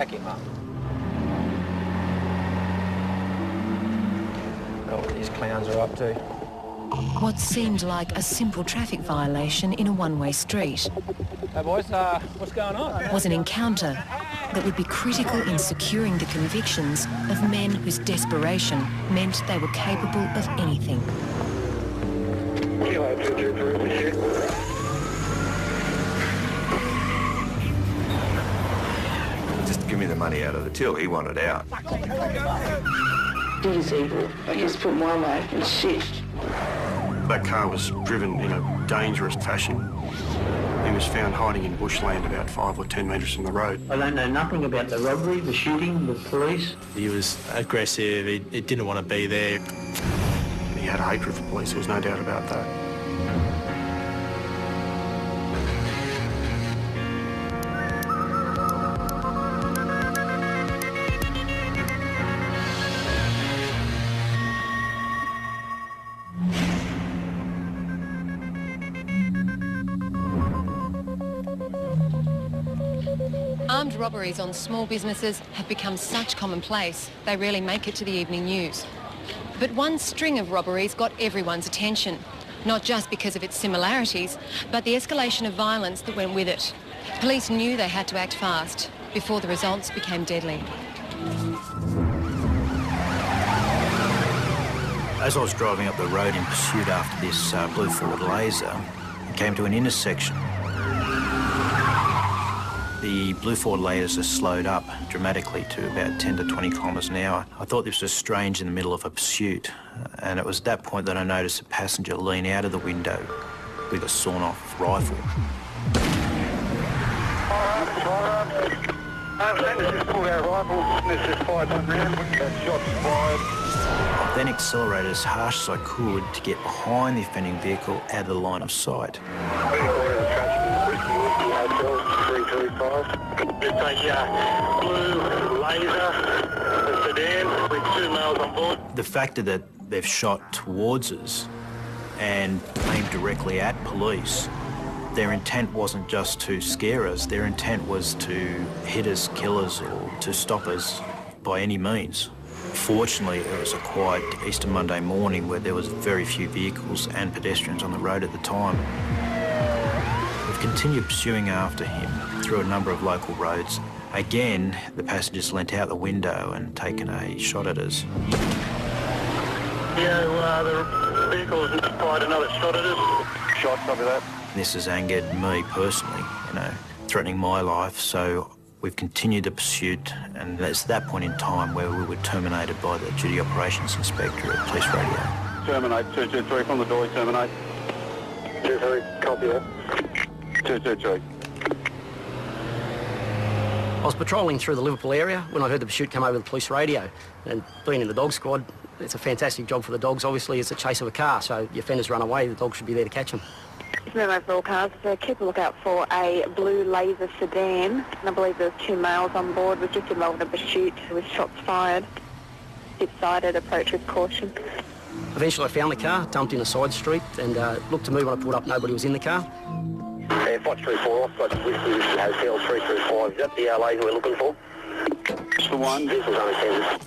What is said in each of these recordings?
back him up. Oh, what these clowns are up to. What seemed like a simple traffic violation in a one-way street Hey boys, what's going on? was an encounter that would be critical in securing the convictions of men whose desperation meant they were capable of anything. Just give me the money out of the till. He wanted out. It is evil. I just put my life in shit. That car was driven in a dangerous fashion. He was found hiding in bushland about 5 or 10 metres from the road. I don't know nothing about the robbery, the shooting, the police. He was aggressive, he didn't want to be there. He had hatred for police, there was no doubt about that. Armed robberies on small businesses have become such commonplace, they rarely make it to the evening news. But one string of robberies got everyone's attention, not just because of its similarities, but the escalation of violence that went with it. Police knew they had to act fast before the results became deadly. As I was driving up the road in pursuit after this blue Ford Laser, I came to an intersection. The blue Ford Lasers slowed up dramatically to about 10 to 20 kilometres an hour. I thought this was strange in the middle of a pursuit, and it was at that point that I noticed a passenger lean out of the window with a sawn-off rifle. I then accelerated as harsh as I could to get behind the offending vehicle out of the line of sight. It's a blue Laser, a sedan with 2 males on board. The fact that they've shot towards us and aimed directly at police, their intent wasn't just to scare us, their intent was to hit us, kill us, or to stop us by any means. Fortunately, it was a quiet Easter Monday morning where there was very few vehicles and pedestrians on the road at the time. We've continued pursuing after him through a number of local roads. Again, the passengers leant out the window and taken a shot at us. Yeah, the vehicle's fired another shot at us. Shot, copy that. This has angered me personally, threatening my life, so we've continued the pursuit, and it's that point in time where we were terminated by the Duty Operations Inspector at Police Radio. Terminate, 223 from the door, terminate. 23, copy that. 223. I was patrolling through the Liverpool area when I heard the pursuit come over the police radio. And being in the dog squad, it's a fantastic job for the dogs. Obviously, it's a chase of a car, so the offenders run away, the dogs should be there to catch them. Memo for all cars, keep a lookout for a blue Laser sedan. And I believe there was 2 males on board. Was just involved in a pursuit with shots fired. Decided approach with caution. Eventually I found the car, dumped in a side street, and looked to me when I pulled up, nobody was in the car. 534, Oxford, Whiskey Hotel 335. Is that the lady we're looking for? It's the one. Vehicle's unattended.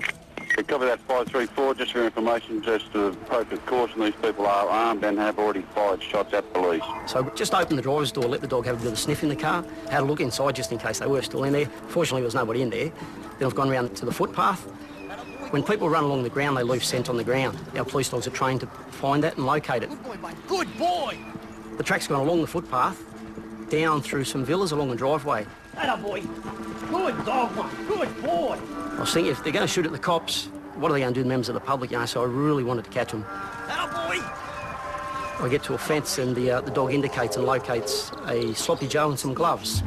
We cover that 534, just for information, just to appropriate caution, these people are armed and have already fired shots at police. So just opened the driver's door, let the dog have a bit of a sniff in the car, had a look inside just in case they were still in there. Fortunately, there was nobody in there. Then I've gone around to the footpath. When people run along the ground, they leave scent on the ground. Our police dogs are trained to find that and locate it. Good boy, mate. Good boy! The track's gone along the footpath, down through some villas along the driveway. Atta boy. Good dog, mate. Good boy. I was thinking, if they're going to shoot at the cops, what are they going to do to members of the public? So I really wanted to catch them. Atta boy. I get to a fence and the dog indicates and locates a sloppy Joe and some gloves.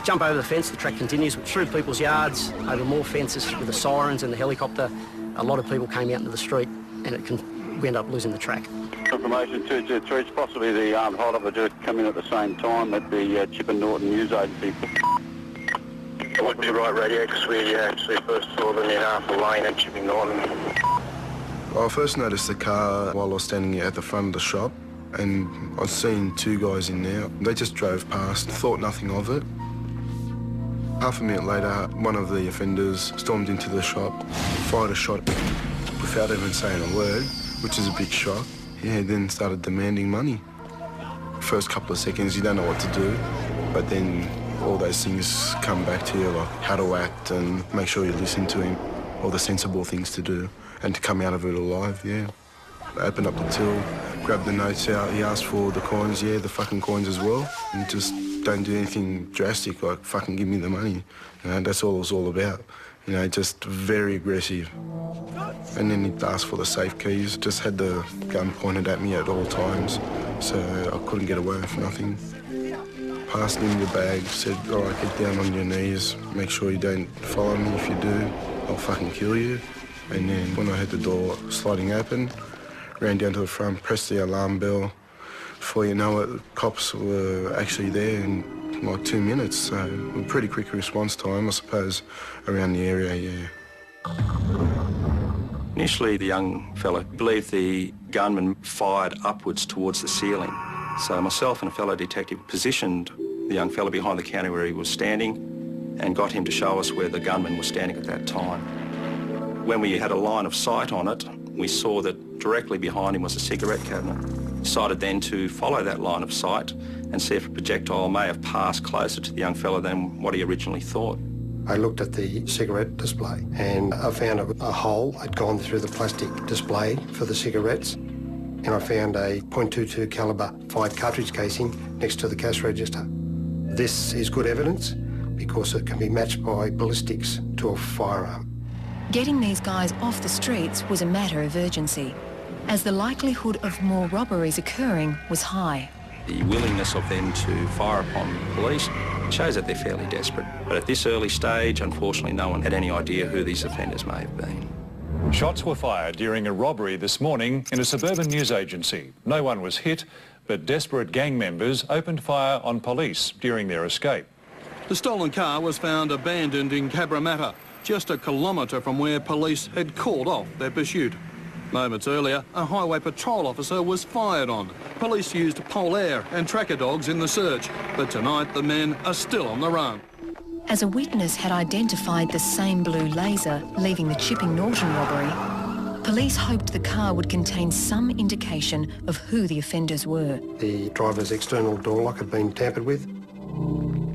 Jump over the fence, the track continues through people's yards, over more fences with the sirens and the helicopter. A lot of people came out into the street and we ended up losing the track. Information 223, it's possibly the armed hold-up just come in at the same time at the Chip and Norton News Agency. It would be right radio because we actually first saw them in half a lane at Chip and Norton. I first noticed the car while I was standing at the front of the shop, and I'd seen 2 guys in there. They just drove past, thought nothing of it. Half a minute later, one of the offenders stormed into the shop, fired a shot without even saying a word, which is a big shock. Yeah, then started demanding money. First couple of seconds, you don't know what to do, but then all those things come back to you, like how to act and make sure you listen to him, all the sensible things to do, and to come out of it alive, yeah. Open up the till, grab the notes out, he asked for the coins, yeah, the fucking coins as well, and just don't do anything drastic, like fucking give me the money. You know, that's all it was all about. You know, just very aggressive. And then he asked for the safe keys, just had the gun pointed at me at all times, so I couldn't get away with nothing. Passed him the bag, said, all right, get down on your knees, make sure you don't follow me. If you do, I'll fucking kill you. And then when I heard the door sliding open, ran down to the front, pressed the alarm bell. Before you know it, the cops were actually there in like 2 minutes, so a pretty quick response time, I suppose, around the area, yeah. Initially, the young fella believed the gunman fired upwards towards the ceiling. So myself and a fellow detective positioned the young fella behind the counter where he was standing and got him to show us where the gunman was standing at that time. When we had a line of sight on it, we saw that directly behind him was a cigarette cabinet. Decided then to follow that line of sight and see if a projectile may have passed closer to the young fella than what he originally thought. I looked at the cigarette display and I found a hole had gone through the plastic display for the cigarettes, and I found a .22 calibre 5 cartridge casing next to the cash register. This is good evidence because it can be matched by ballistics to a firearm. Getting these guys off the streets was a matter of urgency, as the likelihood of more robberies occurring was high. The willingness of them to fire upon police shows that they're fairly desperate. But at this early stage, unfortunately, no one had any idea who these offenders may have been. Shots were fired during a robbery this morning in a suburban news agency. No one was hit, but desperate gang members opened fire on police during their escape. The stolen car was found abandoned in Cabramatta, just a kilometre from where police had called off their pursuit. Moments earlier, a highway patrol officer was fired on. Police used Polair and tracker dogs in the search, but tonight the men are still on the run. As a witness had identified the same blue laser leaving the Chipping Norton robbery, police hoped the car would contain some indication of who the offenders were. The driver's external door lock had been tampered with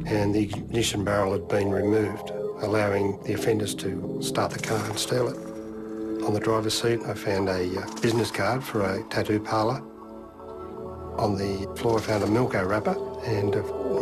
and the ignition barrel had been removed, allowing the offenders to start the car and steal it. On the driver's seat, I found a business card for a tattoo parlour. On the floor, I found a Milko wrapper and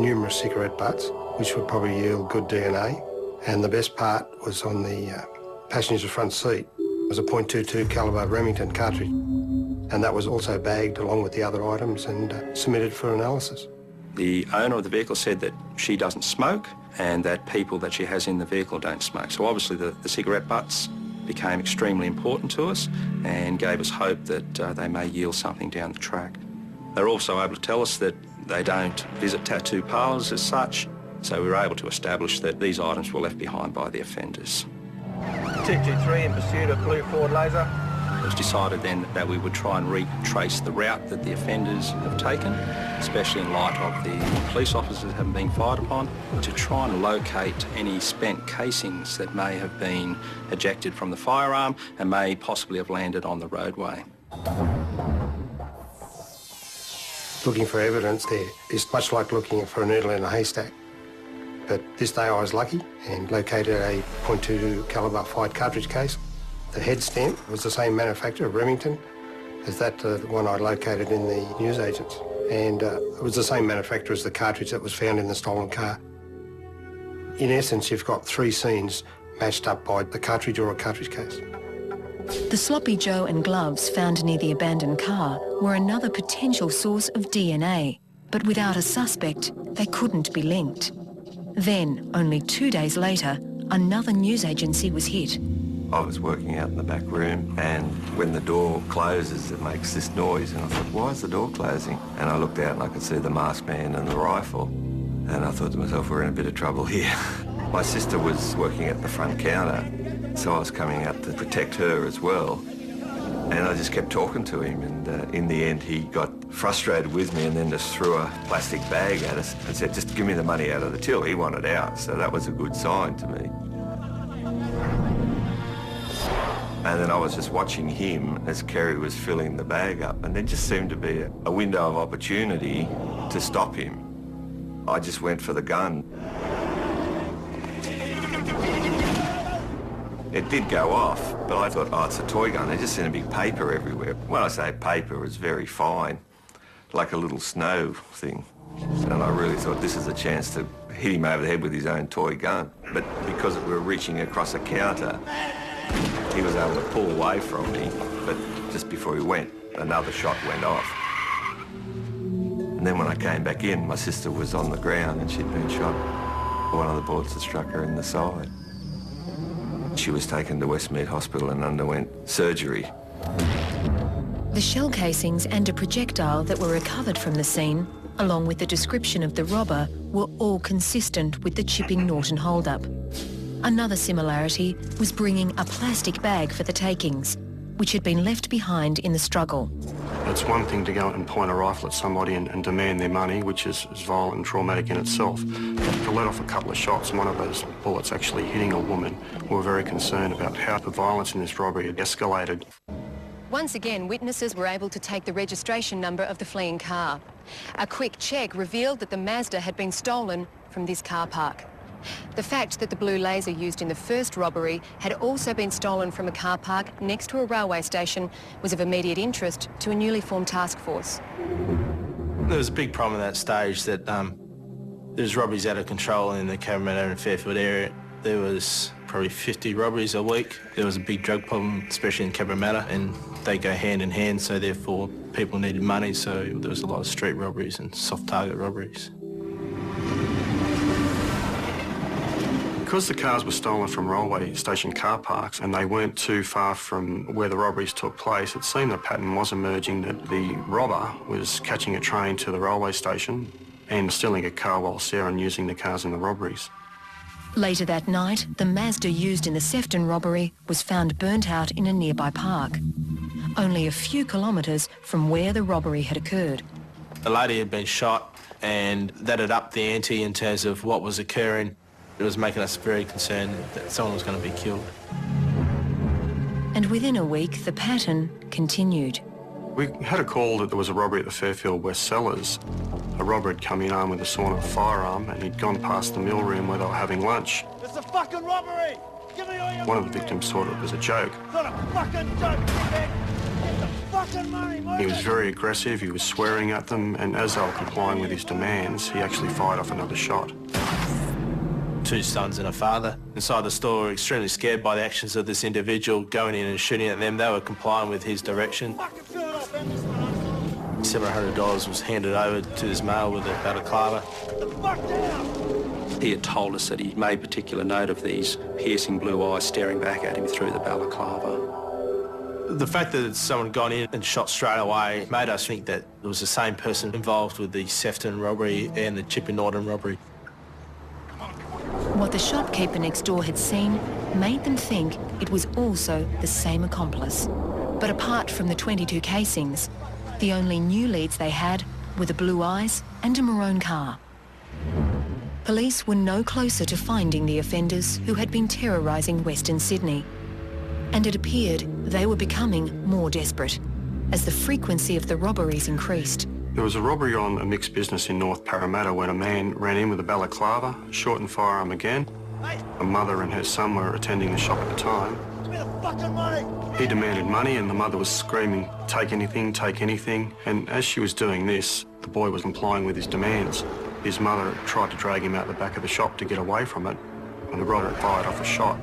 numerous cigarette butts, which would probably yield good DNA. And the best part was on the passenger front seat. It was a .22 calibre Remington cartridge, and that was also bagged along with the other items and submitted for analysis. The owner of the vehicle said that she doesn't smoke and that people that she has in the vehicle don't smoke. So obviously the cigarette butts became extremely important to us and gave us hope that they may yield something down the track. They're also able to tell us that they don't visit tattoo parlours as such, so we were able to establish that these items were left behind by the offenders. 223 in pursuit of blue Ford Laser. It was decided then that we would try and retrace the route that the offenders have taken, especially in light of the police officers having been fired upon, to try and locate any spent casings that may have been ejected from the firearm and may possibly have landed on the roadway. Looking for evidence there is much like looking for a needle in a haystack. But this day I was lucky and located a .22 calibre 5 cartridge case. The head stamp was the same manufacturer, Remington, as that the one I located in the newsagents. And it was the same manufacturer as the cartridge that was found in the stolen car. In essence, you've got 3 scenes matched up by the cartridge or a cartridge case. The sloppy Joe and gloves found near the abandoned car were another potential source of DNA, but without a suspect, they couldn't be linked. Then, only 2 days later, another news agency was hit. I was working out in the back room, and when the door closes, it makes this noise, and I thought, why is the door closing? And I looked out and I could see the masked man and the rifle, and I thought to myself, we're in a bit of trouble here. My sister was working at the front counter, so I was coming out to protect her as well. And I just kept talking to him, and in the end he got frustrated with me and then just threw a plastic bag at us and said, just give me the money out of the till. He wanted out, so that was a good sign to me. And then I was just watching him as Kerry was filling the bag up, and there just seemed to be a window of opportunity to stop him. I just went for the gun. It did go off, but I thought, oh, it's a toy gun. There's just seemed to be paper everywhere. When I say paper, it was very fine, like a little snow thing. And I really thought this is a chance to hit him over the head with his own toy gun. But because we were reaching across a counter, he was able to pull away from me. But just before he went, another shot went off. And then when I came back in, my sister was on the ground and she'd been shot. One of the bullets had struck her in the side. She was taken to Westmead Hospital and underwent surgery. The shell casings and a projectile that were recovered from the scene, along with the description of the robber, were all consistent with the Chipping Norton hold-up. Another similarity was bringing a plastic bag for the takings, which had been left behind in the struggle. It's one thing to go and point a rifle at somebody and demand their money, which is violent and traumatic in itself. But to let off a couple of shots and one of those bullets actually hitting a woman, we were very concerned about how the violence in this robbery had escalated. Once again, witnesses were able to take the registration number of the fleeing car. A quick check revealed that the Mazda had been stolen from this car park. The fact that the blue laser used in the first robbery had also been stolen from a car park next to a railway station was of immediate interest to a newly formed task force. There was a big problem at that stage that there was robberies out of control in the Cabramatta and Fairfield area. There was probably 50 robberies a week. There was a big drug problem, especially in Cabramatta, and they go hand in hand, so therefore people needed money, so there was a lot of street robberies and soft target robberies. Because the cars were stolen from railway station car parks and they weren't too far from where the robberies took place, it seemed the pattern was emerging that the robber was catching a train to the railway station and stealing a car whilst there and using the cars in the robberies. Later that night, the Mazda used in the Sefton robbery was found burnt out in a nearby park, only a few kilometres from where the robbery had occurred. The lady had been shot, and that had upped the ante in terms of what was occurring. It was making us very concerned that someone was going to be killed. And within a week, the pattern continued. We had a call that there was a robbery at the Fairfield West Cellars. A robber had come in armed with a sawn and a firearm and he'd gone past the mill room where they were having lunch. It's a fucking robbery! Give me all your One of the victims thought it was a joke. It's not a fucking joke, dickhead! Get the fucking money, move He was it! very aggressive, he was swearing at them, and as they were complying with his demands, he actually fired off another shot. Two sons and a father inside the store were extremely scared by the actions of this individual going in and shooting at them. They were complying with his direction. $700 was handed over to his male with a balaclava. He had told us that he made particular note of these piercing blue eyes staring back at him through the balaclava. The fact that someone gone in and shot straight away made us think that it was the same person involved with the Sefton robbery and the Chipping Norton robbery. What the shopkeeper next door had seen made them think it was also the same accomplice. But apart from the 22 casings, the only new leads they had were the blue eyes and a maroon car. Police were no closer to finding the offenders who had been terrorising Western Sydney. And it appeared they were becoming more desperate as the frequency of the robberies increased. There was a robbery on a mixed business in North Parramatta when a man ran in with a balaclava, shot and firearm again. A mother and her son were attending the shop at the time. Give me the fucking money! He demanded money and the mother was screaming, take anything, take anything. And as she was doing this, the boy was complying with his demands. His mother tried to drag him out the back of the shop to get away from it, and the robber fired off a shot.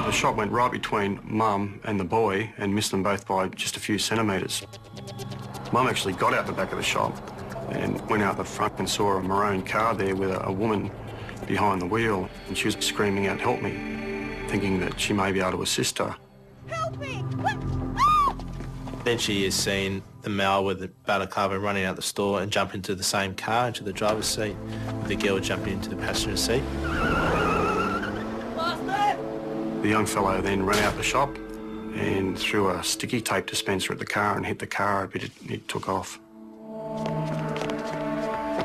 The shot went right between Mum and the boy and missed them both by just a few centimetres. Mum actually got out the back of the shop and went out the front and saw a maroon car there with a woman behind the wheel, and she was screaming out, help me, thinking that she may be able to assist her. Help me! Then she is seen the male with the balaclava running out the store and jump into the same car, into the driver's seat, with the girl jumping into the passenger seat. The young fellow then ran out the shop and threw a sticky tape dispenser at the car and hit the car a bit. It took off.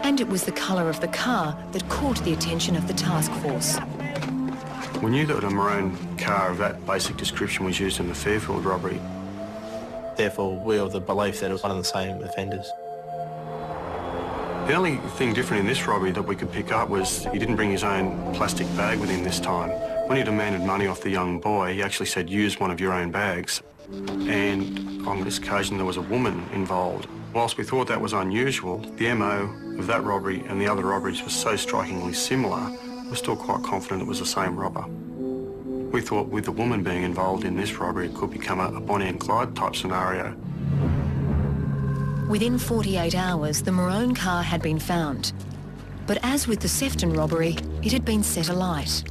And it was the colour of the car that caught the attention of the task force. We knew that a maroon car of that basic description was used in the Fairfield robbery. Therefore, we were of the belief that it was one of the same offenders. The only thing different in this robbery that we could pick up was he didn't bring his own plastic bag with him this time. When he demanded money off the young boy, he actually said, use one of your own bags. And on this occasion, there was a woman involved. Whilst we thought that was unusual, the MO of that robbery and the other robberies was so strikingly similar, we're still quite confident it was the same robber. We thought with the woman being involved in this robbery, it could become a Bonnie and Clyde type scenario. Within 48 hours, the maroon car had been found. But as with the Sefton robbery, it had been set alight.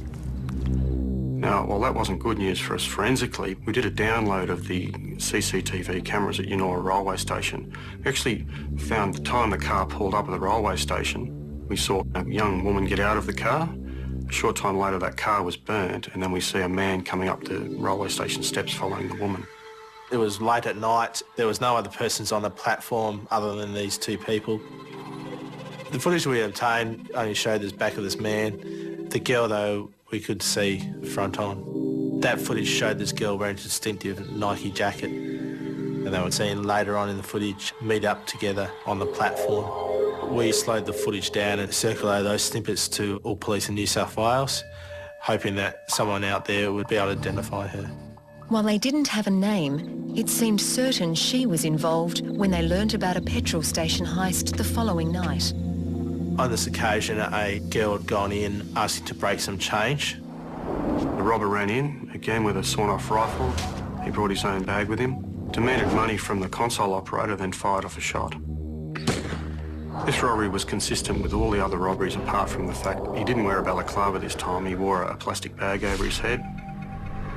Now, while that wasn't good news for us forensically, we did a download of the CCTV cameras at Yennora railway station. We actually found the time the car pulled up at the railway station. We saw a young woman get out of the car. A short time later, that car was burnt, and then we see a man coming up the railway station steps following the woman. It was late at night. There was no other persons on the platform other than these two people. The footage we obtained only showed the back of this man. The girl, though, we could see front on. That footage showed this girl wearing a distinctive Nike jacket, and they were seen later on in the footage meet up together on the platform. We slowed the footage down and circulated those snippets to all police in New South Wales, hoping that someone out there would be able to identify her. While they didn't have a name, it seemed certain she was involved when they learnt about a petrol station heist the following night. On this occasion, a girl had gone in asking to break some change. The robber ran in, again with a sawn-off rifle. He brought his own bag with him, demanded money from the console operator, then fired off a shot. This robbery was consistent with all the other robberies apart from the fact he didn't wear a balaclava this time, he wore a plastic bag over his head.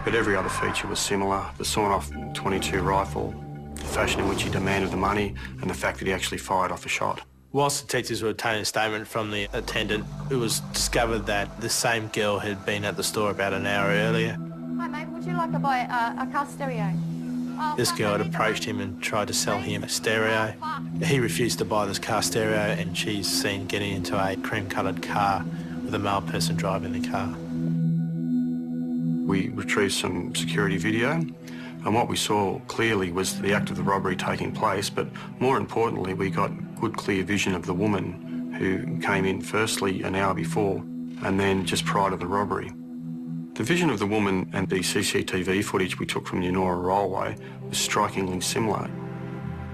But every other feature was similar. The sawn-off .22 rifle, the fashion in which he demanded the money, and the fact that he actually fired off a shot. Whilst detectives were obtaining a statement from the attendant, it was discovered that the same girl had been at the store about an hour earlier. Hi mate, would you like to buy a car stereo? This girl had approached him and tried to sell him a stereo. He refused to buy this car stereo, and she's seen getting into a cream-coloured car with a male person driving the car. We retrieved some security video, and what we saw clearly was the act of the robbery taking place, but more importantly, we got good clear vision of the woman who came in firstly an hour before and then just prior to the robbery. The vision of the woman and the CCTV footage we took from Yennora Railway was strikingly similar,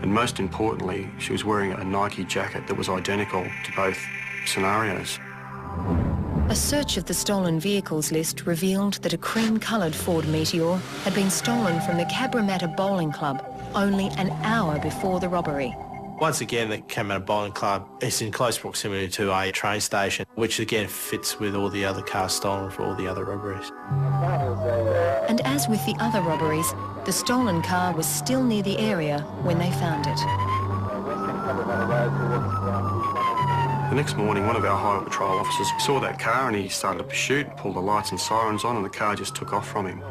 and most importantly, she was wearing a Nike jacket that was identical to both scenarios. A search of the stolen vehicles list revealed that a cream-coloured Ford Meteor had been stolen from the Cabramatta Bowling Club only an hour before the robbery. Once again, the Cabramatta Bowling Club is in close proximity to a train station, which again fits with all the other cars stolen for all the other robberies. And as with the other robberies, the stolen car was still near the area when they found it. The next morning, one of our highway patrol officers saw that car and he started a pursuit, pulled the lights and sirens on, and the car just took off from him.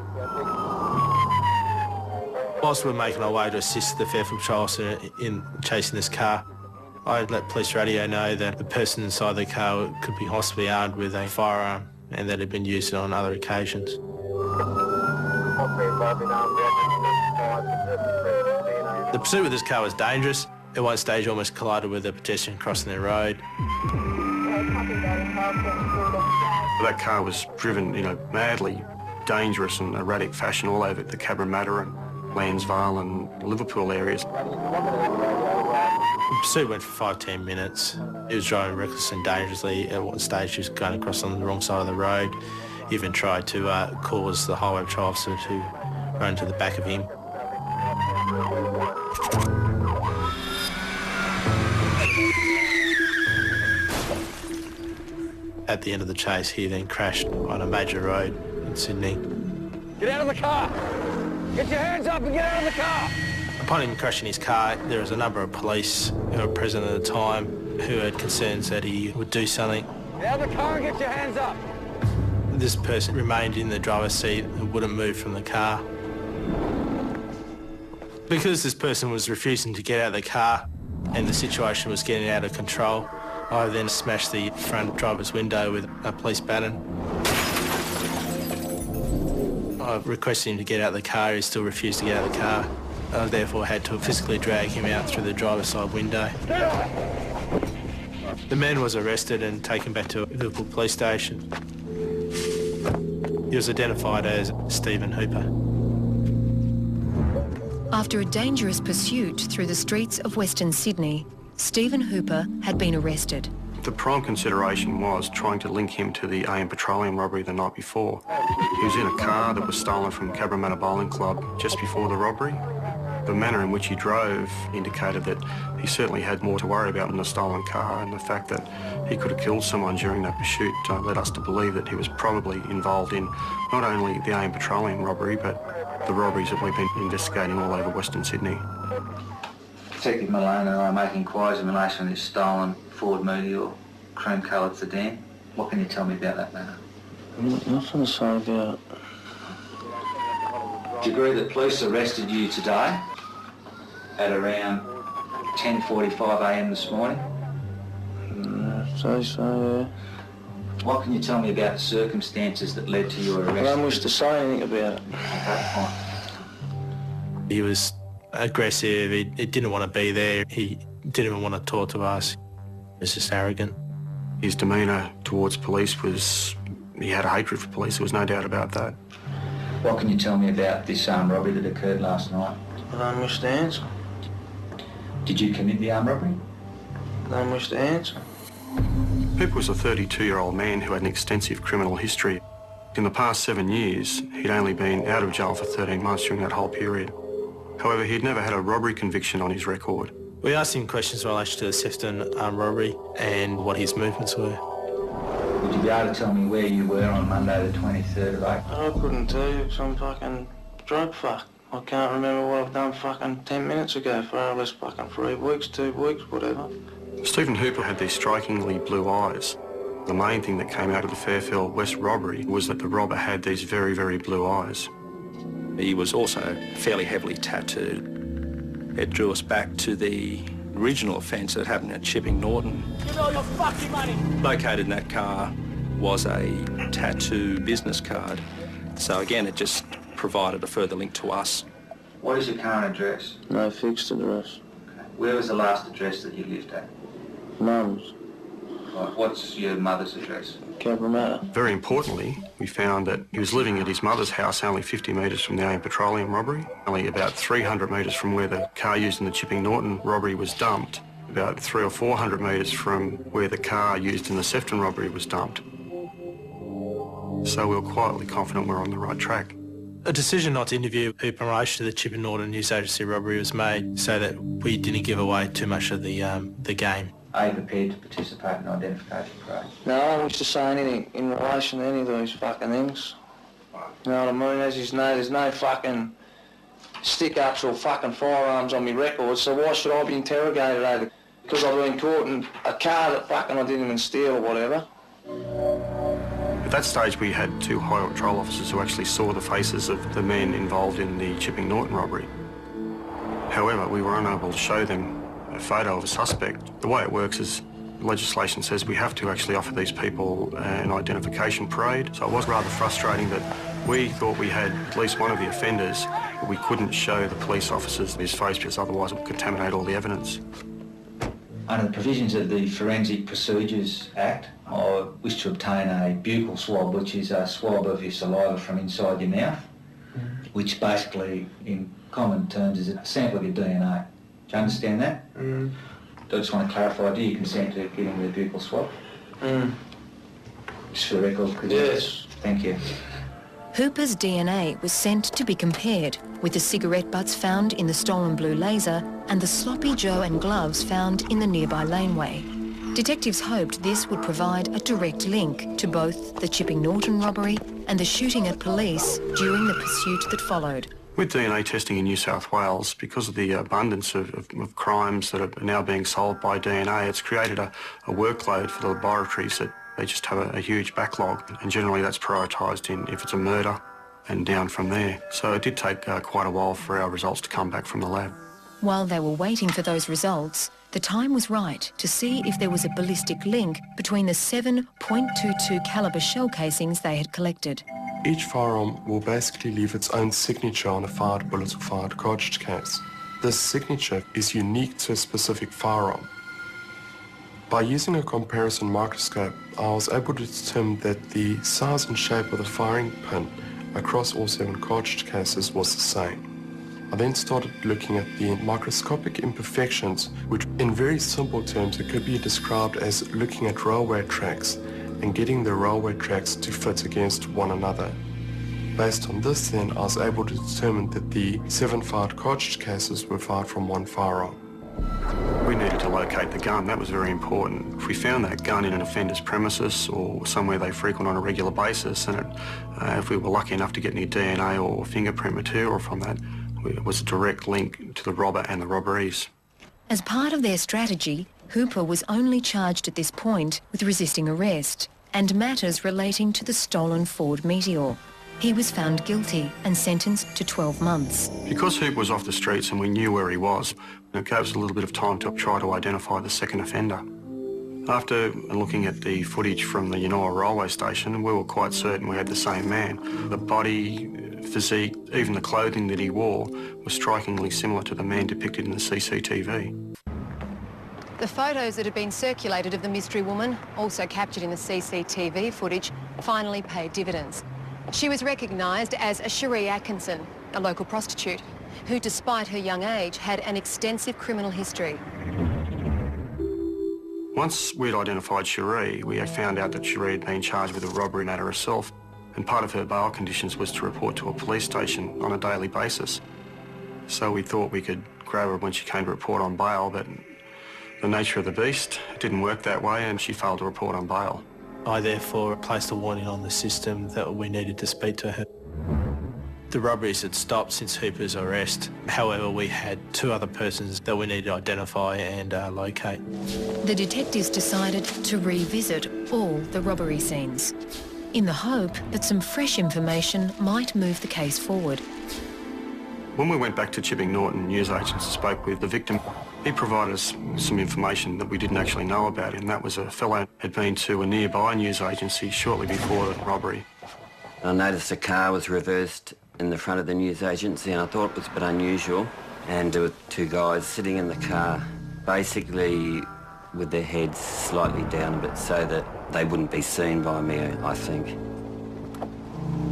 Whilst we were making our way to assist the Fairfield Patrol officer in chasing this car, I let police radio know that the person inside the car could be possibly armed with a firearm and that it had been used on other occasions. The pursuit with this car was dangerous. At one stage, almost collided with a pedestrian crossing their road. That car was driven in a madly dangerous and erratic fashion all over the Cabramatta and Lansvale and Liverpool areas. The pursuit went for 5-10 minutes. He was driving recklessly and dangerously. At one stage, he was going across on the wrong side of the road. He even tried to cause the highway patrol officer to run to the back of him. At the end of the chase, he then crashed on a major road in Sydney. Get out of the car! Get your hands up and get out of the car! Upon him crashing his car, there was a number of police who were present at the time who had concerns that he would do something. Get out of the car and get your hands up! This person remained in the driver's seat and wouldn't move from the car. Because this person was refusing to get out of the car and the situation was getting out of control, I then smashed the front driver's window with a police baton. I requested him to get out of the car. He still refused to get out of the car. I therefore had to physically drag him out through the driver's side window. The man was arrested and taken back to Liverpool Police Station. He was identified as Stephen Hooper. After a dangerous pursuit through the streets of Western Sydney, Stephen Hooper had been arrested. The prime consideration was trying to link him to the AM Petroleum robbery the night before. He was in a car that was stolen from Cabramatta Bowling Club just before the robbery. The manner in which he drove indicated that he certainly had more to worry about than the stolen car, and the fact that he could have killed someone during that pursuit led us to believe that he was probably involved in not only the AM Petroleum robbery, but the robberies that we've been investigating all over Western Sydney. Detective Malone and I are making inquiries in relation to this stolen Ford Meteor cream-coloured sedan. What can you tell me about that matter? Nothing to say about it. Do you agree that police arrested you today at around 10:45am this morning? Say so, yeah. What can you tell me about the circumstances that led to your arrest? I don't wish to say anything about it. Okay, fine. He was aggressive, he didn't want to be there, he didn't even want to talk to us. He was just arrogant. His demeanour towards police was, he had a hatred for police, there was no doubt about that. What can you tell me about this armed robbery that occurred last night? I don't wish to answer. Did you commit the armed robbery? I don't wish to answer. Hooper was a 32-year-old man who had an extensive criminal history. In the past 7 years, he'd only been out of jail for 13 months during that whole period. However, he'd never had a robbery conviction on his record. We asked him questions in relation to the Sefton armed robbery and what his movements were. Would you be able to tell me where you were on Monday the 23rd of April? I couldn't tell you because I'm fucking drug fucked. I can't remember what I've done fucking 10 minutes ago for at least fucking 3 weeks, 2 weeks, whatever. Stephen Hooper had these strikingly blue eyes. The main thing that came out of the Fairfield West robbery was that the robber had these very, very blue eyes. He was also fairly heavily tattooed. It drew us back to the original offence that happened at Chipping Norton. Give me all your fucking money! Located in that car was a tattoo business card. So again, it just provided a further link to us. What is your current address? No fixed address. Okay. Where was the last address that you lived at? Mum's. Right. What's your mother's address? Cabramatta. Very importantly, we found that he was living at his mother's house only 50 metres from the AM Petroleum robbery, only about 300 metres from where the car used in the Chipping Norton robbery was dumped, about 300 or 400 metres from where the car used in the Sefton robbery was dumped. So we were quietly confident we're on the right track. A decision not to interview Hooper in relation to the Chipping Norton News Agency robbery was made so that we didn't give away too much of the game. Are you prepared to participate in identification parade? No, I don't wish to say anything in relation to any of these fucking things. You know what I mean? As you know, there's no fucking stick-ups or fucking firearms on my record, so why should I be interrogated over? Because I've been caught in a car that fucking I didn't even steal or whatever. At that stage, we had 2 highway patrol officers who actually saw the faces of the men involved in the Chipping Norton robbery. However, we were unable to show them a photo of a suspect. The way it works is legislation says we have to actually offer these people an identification parade. So it was rather frustrating that we thought we had at least one of the offenders, but we couldn't show the police officers his face because otherwise it would contaminate all the evidence. Under the provisions of the Forensic Procedures Act, I wish to obtain a buccal swab, which is a swab of your saliva from inside your mouth, which basically, in common terms, is a sample of your DNA. Do you understand that? I just want to clarify, do you consent to getting the buccal swab? Just for the record, could you? Yes. Thank you. Hooper's DNA was sent to be compared with the cigarette butts found in the stolen blue laser and the sloppy Joe and gloves found in the nearby laneway. Detectives hoped this would provide a direct link to both the Chipping Norton robbery and the shooting at police during the pursuit that followed. With DNA testing in New South Wales, because of the abundance of crimes that are now being solved by DNA, it's created a workload for the laboratories that they just have a huge backlog, and generally that's prioritised in if it's a murder and down from there. So it did take quite a while for our results to come back from the lab. While they were waiting for those results, the time was right to see if there was a ballistic link between the 7.22 calibre shell casings they had collected. Each firearm will basically leave its own signature on a fired bullet or fired cartridge case. This signature is unique to a specific firearm. By using a comparison microscope, I was able to determine that the size and shape of the firing pin across all 7 cartridge cases was the same. I then started looking at the microscopic imperfections, which in very simple terms it could be described as looking at railway tracks and getting the railway tracks to fit against one another. Based on this then, I was able to determine that the 7 fired cartridge cases were fired from one firearm. We needed to locate the gun. That was very important. If we found that gun in an offender's premises or somewhere they frequent on a regular basis, and if we were lucky enough to get any DNA or fingerprint material from that, it was a direct link to the robber and the robberies. As part of their strategy, Hooper was only charged at this point with resisting arrest and matters relating to the stolen Ford Meteor. He was found guilty and sentenced to 12 months. Because Hooper was off the streets and we knew where he was, it gave us a little bit of time to try to identify the second offender. After looking at the footage from the Yanoa railway station, we were quite certain we had the same man. The body, physique, even the clothing that he wore was strikingly similar to the man depicted in the CCTV. The photos that had been circulated of the mystery woman, also captured in the CCTV footage, finally paid dividends. She was recognised as a Cherie Atkinson, a local prostitute, who, despite her young age, had an extensive criminal history. Once we'd identified Cherie, we had found out that Cherie had been charged with a robbery matter herself, and part of her bail conditions was to report to a police station on a daily basis. So we thought we could grab her when she came to report on bail, but the nature of the beast, it didn't work that way, and she failed to report on bail. I therefore placed a warning on the system that we needed to speak to her. The robberies had stopped since Hooper's arrest. However, we had 2 other persons that we needed to identify and locate. The detectives decided to revisit all the robbery scenes, in the hope that some fresh information might move the case forward. When we went back to Chipping Norton newsagents and spoke with the victim, he provided us some information that we didn't actually know about, and that was a fellow had been to a nearby news agency shortly before the robbery. I noticed a car was reversed in the front of the news agency, and I thought it was a bit unusual, and there were 2 guys sitting in the car, basically with their heads slightly down a bit so that they wouldn't be seen by me, I think.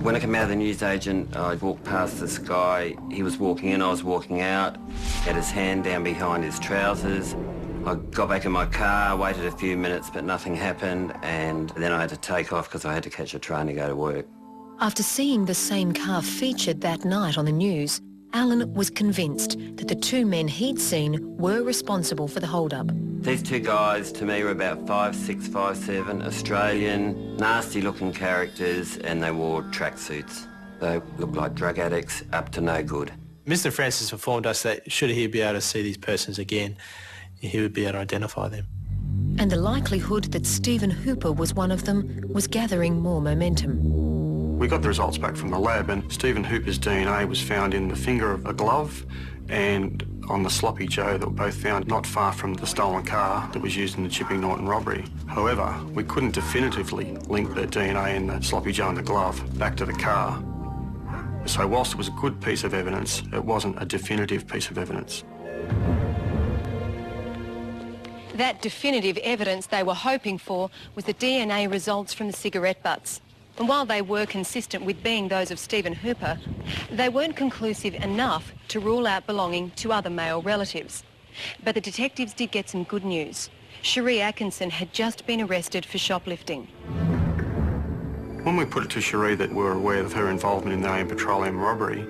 When I came out of the newsagent, I walked past this guy. He was walking in, I was walking out, had his hand down behind his trousers. I got back in my car, waited a few minutes, but nothing happened, and then I had to take off because I had to catch a train to go to work. After seeing the same car featured that night on the news, Alan was convinced that the 2 men he'd seen were responsible for the hold-up. These 2 guys, to me, were about 5'6", 5'7", Australian, nasty-looking characters, and they wore tracksuits. They looked like drug addicts, up to no good. Mr. Francis informed us that should he be able to see these persons again, he would be able to identify them. And the likelihood that Stephen Hooper was one of them was gathering more momentum. We got the results back from the lab, and Stephen Hooper's DNA was found in the finger of a glove and on the Sloppy Joe that were both found not far from the stolen car that was used in the Chipping Norton robbery. However, we couldn't definitively link the DNA in the Sloppy Joe and the glove back to the car. So whilst it was a good piece of evidence, it wasn't a definitive piece of evidence. That definitive evidence they were hoping for was the DNA results from the cigarette butts. And while they were consistent with being those of Stephen Hooper, they weren't conclusive enough to rule out belonging to other male relatives. But the detectives did get some good news. Cherie Atkinson had just been arrested for shoplifting. When we put it to Cherie that we were aware of her involvement in the AIM Petroleum robbery,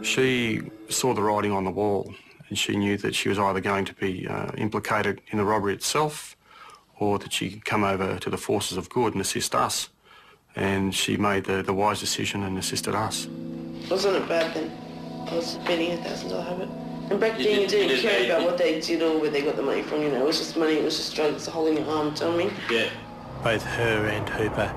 she saw the writing on the wall, and she knew that she was either going to be implicated in the robbery itself or that she could come over to the forces of good and assist us. And she made the wise decision and assisted us. Wasn't it bad then? I was betting $1,000 habit. And back then you didn't care about what they did or where they got the money from, you know, it was just money, it was just drugs, holding your arm, do you know what I mean? Yeah. Both her and Hooper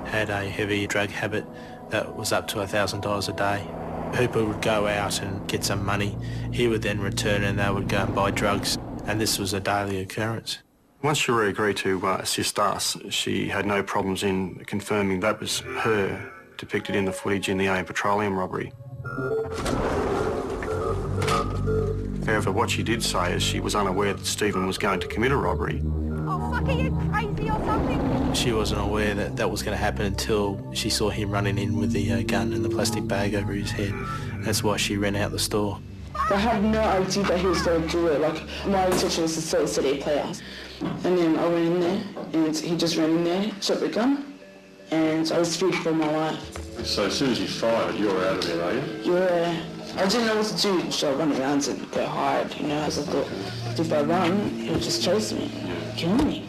had a heavy drug habit That was up to $1,000 a day. Hooper would go out and get some money. He would then return and they would go and buy drugs, and this was a daily occurrence. Once Cherie agreed to assist us, she had no problems in confirming that was her depicted in the footage in the AIM Petroleum robbery. However, what she did say is she was unaware that Stephen was going to commit a robbery. Oh, fuck, are you crazy or something? She wasn't aware that that was going to happen until she saw him running in with the gun and the plastic bag over his head. That's why she ran out the store. I had no idea that he was going to do it. Like, my intention was to sell City Playhouse. And then I went in there, and he just ran in there, shot the gun, and I was feared for my life. So as soon as he fired, you were out of there, are you? Yeah. I didn't know what to do, so I ran around and got hide, you know, as I thought, if I run, he'll just chase me, kill me.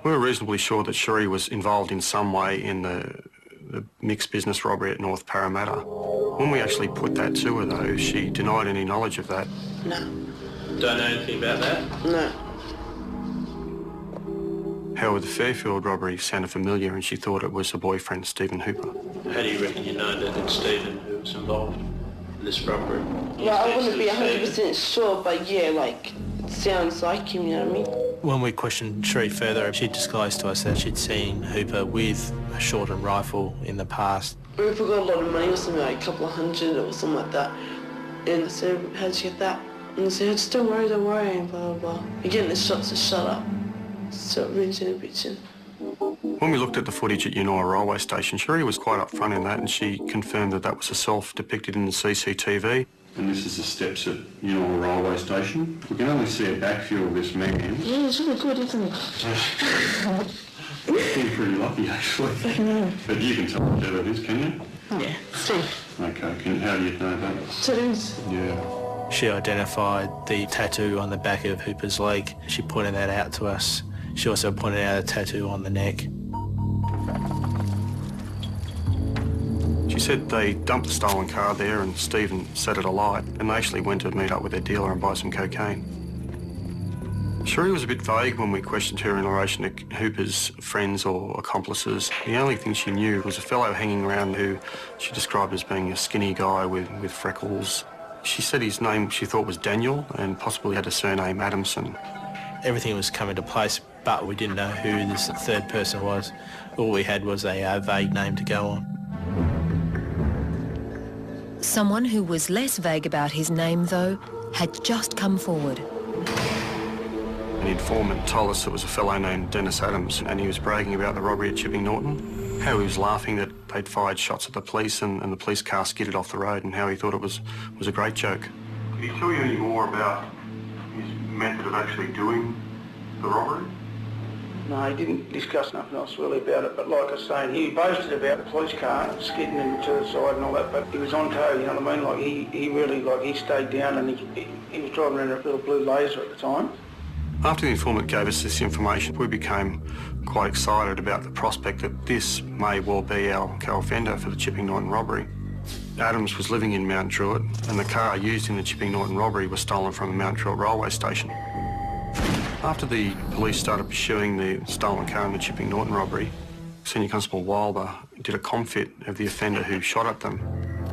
We were reasonably sure that Cherie was involved in some way in the mixed business robbery at North Parramatta. When we actually put that to her, though, she denied any knowledge of that. No. Don't know anything about that? No. However, the Fairfield robbery sounded familiar and she thought it was her boyfriend, Stephen Hooper. How do you reckon you know that it's Stephen who was involved in this robbery? Yeah, I wouldn't be 100% sure, but yeah, like, it sounds like him, you know what I mean? When we questioned Cherie further, she disclosed to us that she'd seen Hooper with a shortened rifle in the past. Hooper got a lot of money or something, like a couple of hundred or something like that. And I said, how'd you get that? And I said, just don't worry, and blah, blah, blah. You're getting the shots, so shut up. Stop rinsing and bitching. When we looked at the footage at Yanoora railway station, Cherie was quite upfront in that and she confirmed that that was herself depicted in the CCTV. And this is the steps at Yanoora railway station. We can only see a back view of this man. Yeah, it's really good, isn't it? I've been pretty lucky, actually. I know. But you can tell what it is, can you? Yeah, see. Okay, how do you know that? Tattoos. Yeah. She identified the tattoo on the back of Hooper's leg. She pointed that out to us. She also pointed out a tattoo on the neck. She said they dumped the stolen car there and Stephen set it alight and they actually went to meet up with their dealer and buy some cocaine. Cherie was a bit vague when we questioned her in relation to Hooper's friends or accomplices. The only thing she knew was a fellow hanging around who she described as being a skinny guy with freckles. She said his name she thought was Daniel and possibly had a surname Adamson. Everything was coming to place, but we didn't know who this third person was. All we had was a vague name to go on. Someone who was less vague about his name, though, had just come forward. An informant told us it was a fellow named Dennis Adams and he was bragging about the robbery at Chipping Norton, how he was laughing that they'd fired shots at the police and the police car skidded off the road and how he thought it was a great joke. Did he tell you any more about his method of actually doing the robbery? No, he didn't discuss nothing else really about it, but like I was saying, he boasted about the police car skidding him to the side and all that, but he was on toe, you know what I mean? Like, he really, like, he stayed down and he was driving in a little blue Laser at the time. After the informant gave us this information, we became quite excited about the prospect that this may well be our co-offender for the Chipping Norton robbery. Adams was living in Mount Druitt and the car used in the Chipping Norton robbery was stolen from the Mount Druitt railway station. After the police started pursuing the stolen car in the Chipping Norton robbery, Senior Constable Wilder did a comfit of the offender who shot at them.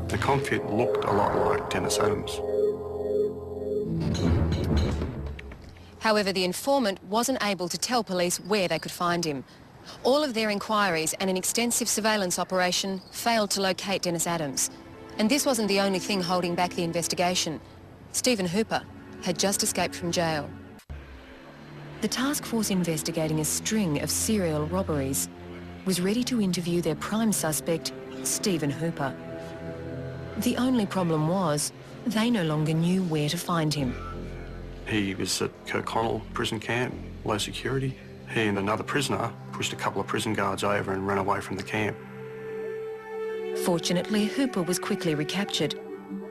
The comfit looked a lot like Dennis Adams. However, the informant wasn't able to tell police where they could find him. All of their inquiries and an extensive surveillance operation failed to locate Dennis Adams. And this wasn't the only thing holding back the investigation. Stephen Hooper had just escaped from jail. The task force investigating a string of serial robberies was ready to interview their prime suspect, Stephen Hooper. The only problem was they no longer knew where to find him. He was at Kirkconnell prison camp, low security. He and another prisoner pushed a couple of prison guards over and ran away from the camp. Fortunately, Hooper was quickly recaptured,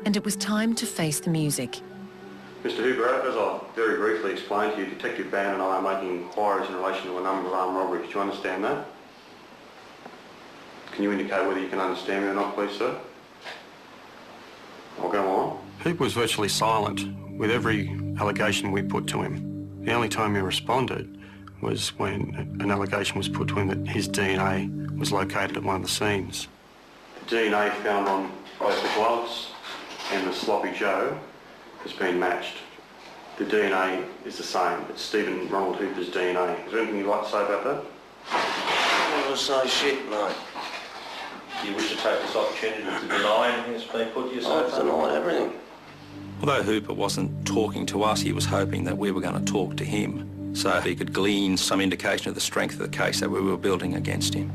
and it was time to face the music. Mr Hooper, as I very briefly explained to you, Detective Bann and I are making inquiries in relation to a number of armed robberies. Do you understand that? Can you indicate whether you can understand me or not, please, sir? I'll go on. Hooper was virtually silent with every allegation we put to him. The only time he responded was when an allegation was put to him that his DNA was located at one of the scenes. DNA found on both the gloves and the Sloppy Joe has been matched. The DNA is the same. It's Stephen Ronald Hooper's DNA. Is there anything you'd like to say about that? I don't want to say shit, mate. Do you wish to take this opportunity to deny anything that's been put to yourself? I've denied everything. Although Hooper wasn't talking to us, he was hoping that we were going to talk to him so he could glean some indication of the strength of the case that we were building against him.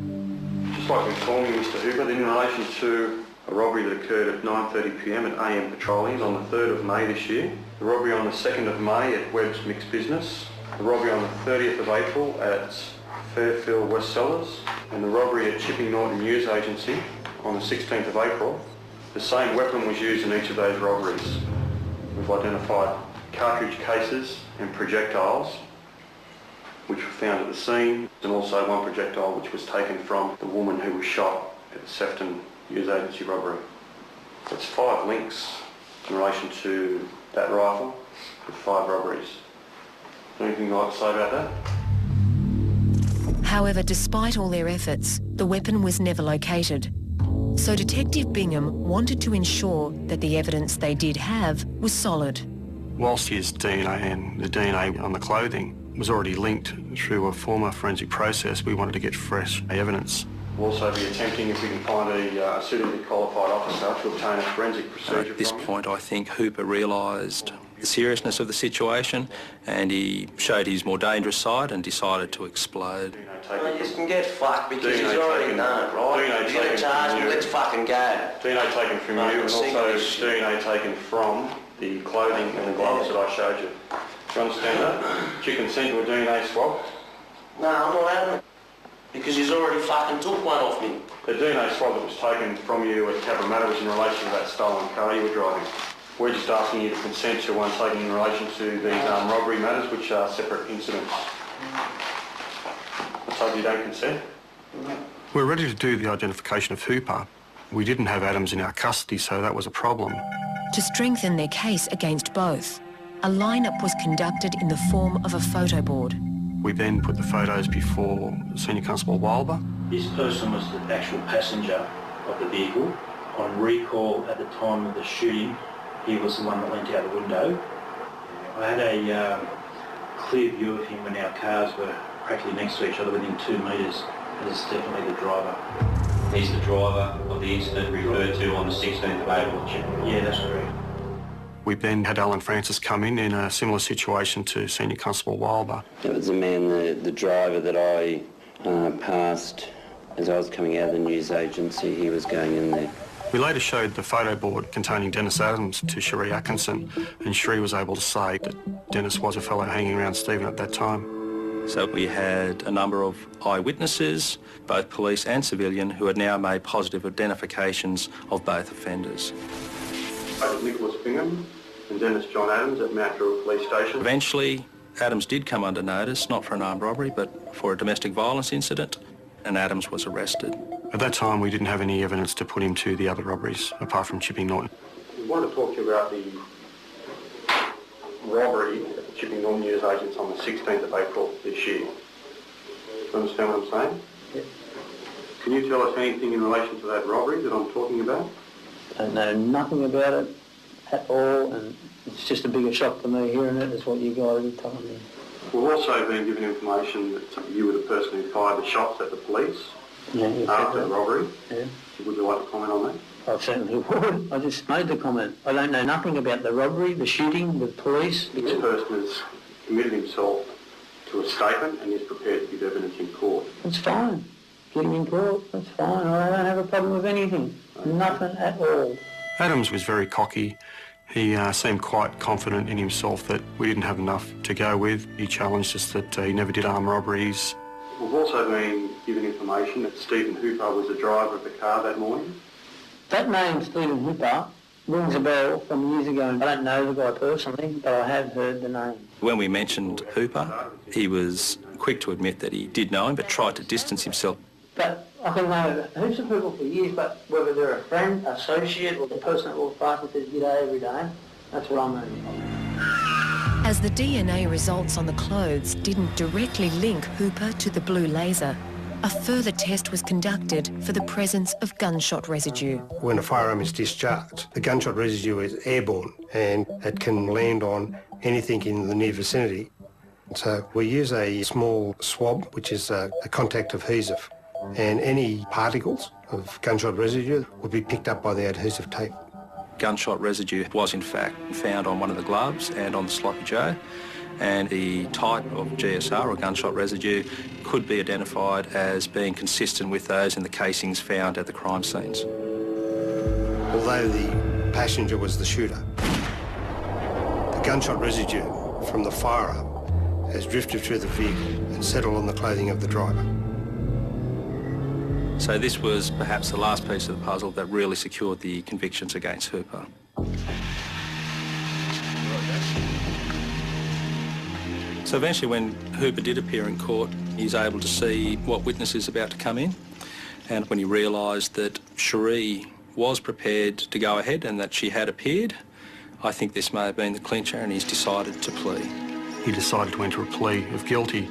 Just like to inform you, Mr Hooper, that in relation to a robbery that occurred at 9:30 p.m. at AM Petroleum on the 3rd of May this year, the robbery on the 2nd of May at Webb's Mixed Business, the robbery on the 30th of April at Fairfield West Cellars, and the robbery at Chipping Norton News Agency on the 16th of April, the same weapon was used in each of those robberies. We've identified cartridge cases and projectiles which were found at the scene, and also one projectile which was taken from the woman who was shot at the Sefton News Agency robbery. That's 5 links in relation to that rifle with 5 robberies. Anything you'd like to say about that? However, despite all their efforts, the weapon was never located. So Detective Bingham wanted to ensure that the evidence they did have was solid. Whilst his DNA and the DNA on the clothing was already linked through a former forensic process, we wanted to get fresh evidence. We'll also be attempting, if we can find a suitably qualified officer, to obtain a forensic procedure. At this point, I think Hooper realised the seriousness of the situation, and he showed his more dangerous side and decided to explode. Well, you can get fucked because he's already done it, right? If you're going to charge him, let's fucking go. DNA taken from you and also DNA taken from the clothing and the gloves that I showed you. Do you understand that? You consent to a DNA swab? No, I'm not having it. Because he's already fucking took one off me. The DNA swab that was taken from you at Cabramatta was in relation to that stolen car you were driving. We're just asking you to consent to one taken in relation to these robbery matters, which are separate incidents. I hope you don't consent. We're ready to do the identification of Hooper. We didn't have Adams in our custody, so that was a problem. To strengthen their case against both, a lineup was conducted in the form of a photo board. We then put the photos before Senior Constable Wilber. This person was the actual passenger of the vehicle. On recall at the time of the shooting, he was the one that went out the window. I had a clear view of him when our cars were practically next to each other within 2 metres. This is definitely the driver. He's the driver of the incident referred to on the 16th of April. Yeah, that's correct. We then had Alan Francis come in a similar situation to Senior Constable Wilber. That was the man, the driver that I passed as I was coming out of the news agency. He was going in there. We later showed the photo board containing Dennis Adams to Sheree Atkinson, and Sheree was able to say that Dennis was a fellow hanging around Stephen at that time. So we had a number of eyewitnesses, both police and civilian, who had now made positive identifications of both offenders. Nicholas Bingham and Dennis John Adams at Mount Druitt Police Station. Eventually, Adams did come under notice, not for an armed robbery, but for a domestic violence incident, and Adams was arrested. At that time, we didn't have any evidence to put him to the other robberies, apart from Chipping Norton. We wanted to talk to you about the robbery at the Chipping Norton News Agents on the 16th of April this year. Do you understand what I'm saying? Yes. Can you tell us anything in relation to that robbery that I'm talking about? I know nothing about it at all, and it's just a bigger shock to me hearing it as what you guys are telling me. We've also been given information that you were the person who fired the shots at the police after the robbery. Yeah. Would you like to comment on that? I certainly would. I just made the comment. I don't know nothing about the robbery, the shooting, the police. This person has committed himself to a statement and is prepared to give evidence in court. That's fine. Get him in court, that's fine. I don't have a problem with anything. Nothing at all. Adams was very cocky. He seemed quite confident in himself that we didn't have enough to go with. He challenged us that he never did armed robberies. We've also been given information that Stephen Hooper was the driver of the car that morning. That name, Stephen Hooper, rings a bell from years ago. I don't know the guy personally, but I have heard the name. When we mentioned Hooper, he was quick to admit that he did know him, but tried to distance himself. But I can know heaps of people for years, but whether they're a friend, associate, or the person that walks past and says g'day every day, that's what I mean. As the DNA results on the clothes didn't directly link Hooper to the blue laser, A further test was conducted for the presence of gunshot residue. When a firearm is discharged, the gunshot residue is airborne and it can land on anything in the near vicinity. So we use a small swab, which is a contact adhesive, and any particles of gunshot residue would be picked up by the adhesive tape. Gunshot residue was in fact found on one of the gloves and on the Sloppy Joe, and the type of GSR or gunshot residue could be identified as being consistent with those in the casings found at the crime scenes. Although the passenger was the shooter, the gunshot residue from the firearm has drifted through the vehicle and settled on the clothing of the driver. So this was perhaps the last piece of the puzzle that really secured the convictions against Hooper. So eventually when Hooper did appear in court, he was able to see what witness is about to come in, and when he realised that Cherie was prepared to go ahead and that she had appeared, I think this may have been the clincher, and he's decided to plea. He decided to enter a plea of guilty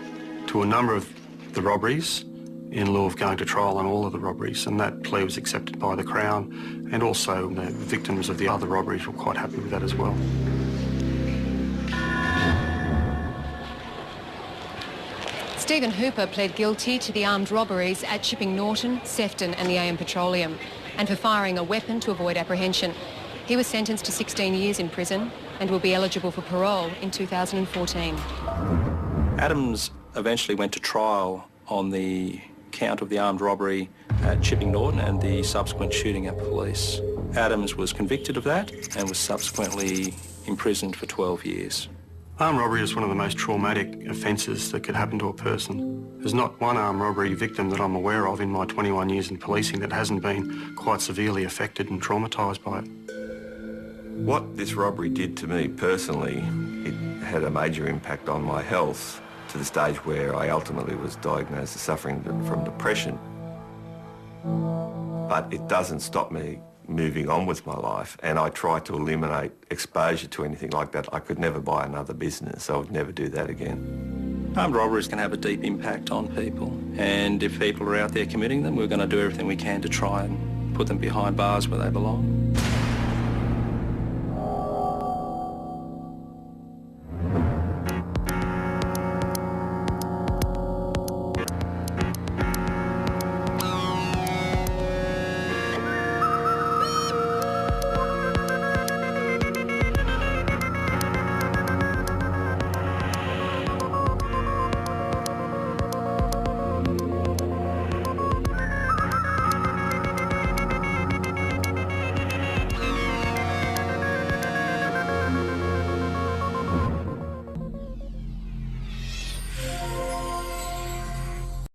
to a number of the robberies in lieu of going to trial on all of the robberies, and that plea was accepted by the Crown, and also the victims of the other robberies were quite happy with that as well. Stephen Hooper pled guilty to the armed robberies at Chipping Norton, Sefton and the AM Petroleum, and for firing a weapon to avoid apprehension. He was sentenced to 16 years in prison and will be eligible for parole in 2014. Adams eventually went to trial on the count of the armed robbery at Chipping Norton and the subsequent shooting at police. Adams was convicted of that and was subsequently imprisoned for 12 years. Armed robbery is one of the most traumatic offences that could happen to a person. There's not one armed robbery victim that I'm aware of in my 21 years in policing that hasn't been quite severely affected and traumatised by it. What this robbery did to me personally, it had a major impact on my health to the stage where I ultimately was diagnosed as suffering from depression. But it doesn't stop me moving on with my life, and I try to eliminate exposure to anything like that. I could never buy another business. I would never do that again. Armed robberies can have a deep impact on people, and if people are out there committing them, we're going to do everything we can to try and put them behind bars where they belong.